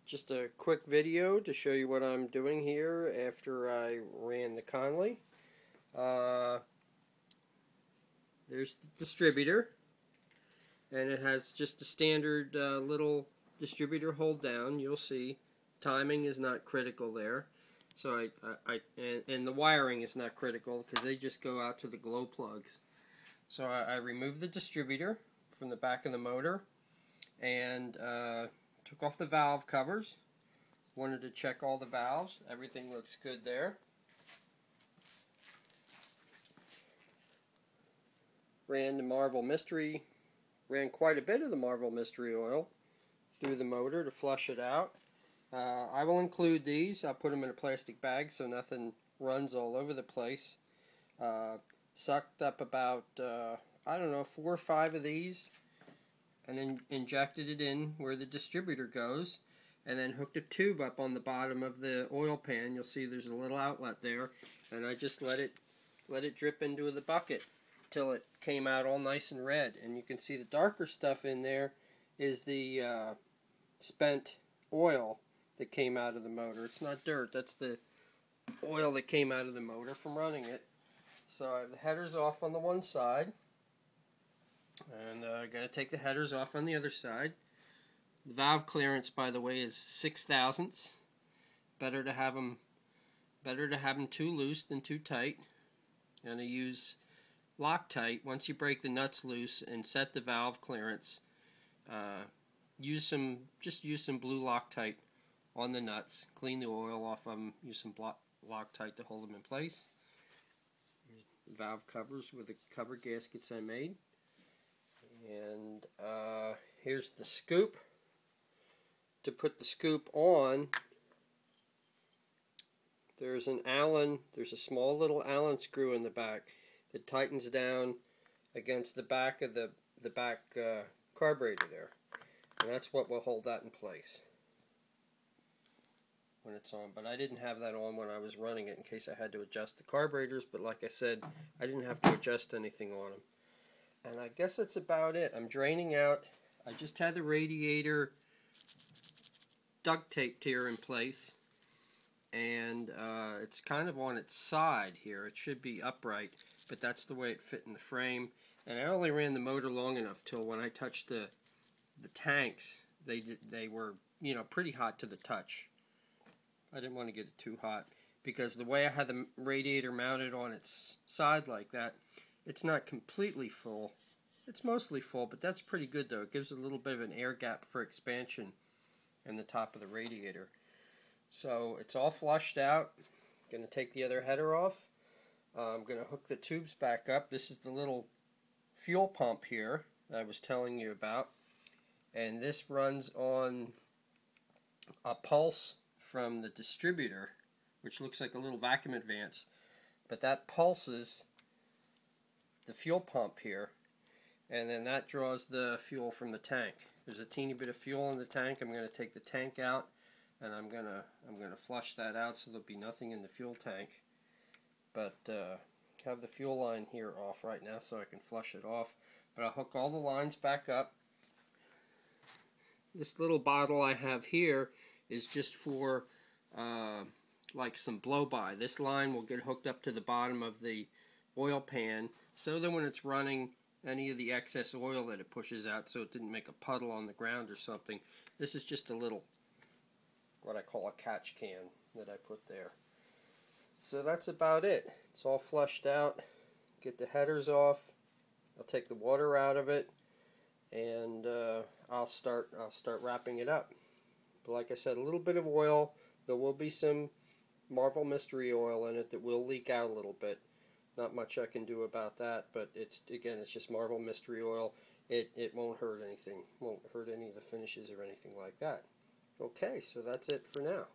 Just a quick video to show you what I'm doing here after I ran the Conley. There's the distributor, and it has just a standard little distributor hold down. You'll see timing is not critical there, so and the wiring is not critical because they just go out to the glow plugs. So I removed the distributor from the back of the motor and took off the valve covers. Wanted to check all the valves. Everything looks good there. Ran quite a bit of the Marvel Mystery Oil through the motor to flush it out. I will include these. I'll put them in a plastic bag so nothing runs all over the place. Sucked up about, I don't know, 4 or 5 of these, and then injected it in where the distributor goes, and then hooked a tube up on the bottom of the oil pan. You'll see there's a little outlet there, and I just let it drip into the bucket till it came out all nice and red. And you can see the darker stuff in there is the spent oil that came out of the motor. It's not dirt, that's the oil that came out of the motor from running it. So I have the headers off on the one side, and I'm going to take the headers off on the other side. The valve clearance, by the way, is 6 thousandths. Better to have them too loose than too tight. And I use Loctite. Once you break the nuts loose and set the valve clearance, just use some blue Loctite on the nuts. Clean the oil off of them. Use some Loctite to hold them in place. Valve covers with the cover gaskets I made. And here's the scoop. To put the scoop on, there's a small little Allen screw in the back that tightens down against the back of the back carburetor there. And that's what will hold that in place when it's on. But I didn't have that on when I was running it in case I had to adjust the carburetors, but like I said, I didn't have to adjust anything on them. And I guess that's about it. I'm draining out. I just had the radiator duct taped here in place, and it's kind of on its side here. It should be upright, but that's the way it fit in the frame. And I only ran the motor long enough till when I touched the tanks, they were, you know, pretty hot to the touch. I didn't want to get it too hot because the way I had the radiator mounted on its side like that, it's not completely full. It's mostly full, but that's pretty good though. It gives a little bit of an air gap for expansion in the top of the radiator. So it's all flushed out. I'm going to take the other header off. I'm going to hook the tubes back up. This is the little fuel pump here that I was telling you about. And this runs on a pulse from the distributor, which looks like a little vacuum advance. But that pulses the fuel pump here, and then that draws the fuel from the tank. There's a teeny bit of fuel in the tank. I'm going to take the tank out, and I'm going to flush that out so there'll be nothing in the fuel tank. But have the fuel line here off right now so I can flush it off. But I'll hook all the lines back up. This little bottle I have here is just for like some blow-by. This line will get hooked up to the bottom of the oil pan so that when it's running, any of the excess oil that it pushes out so it didn't make a puddle on the ground or something. This is just a little, what I call a catch can that I put there. So that's about it. It's all flushed out. Get the headers off. I'll take the water out of it, and I'll start wrapping it up. But like I said, a little bit of oil. There will be some Marvel Mystery Oil in it that will leak out a little bit. Not much I can do about that, but it's just Marvel Mystery Oil. It won't hurt anything. Won't hurt any of the finishes or anything like that. Okay, so that's it for now.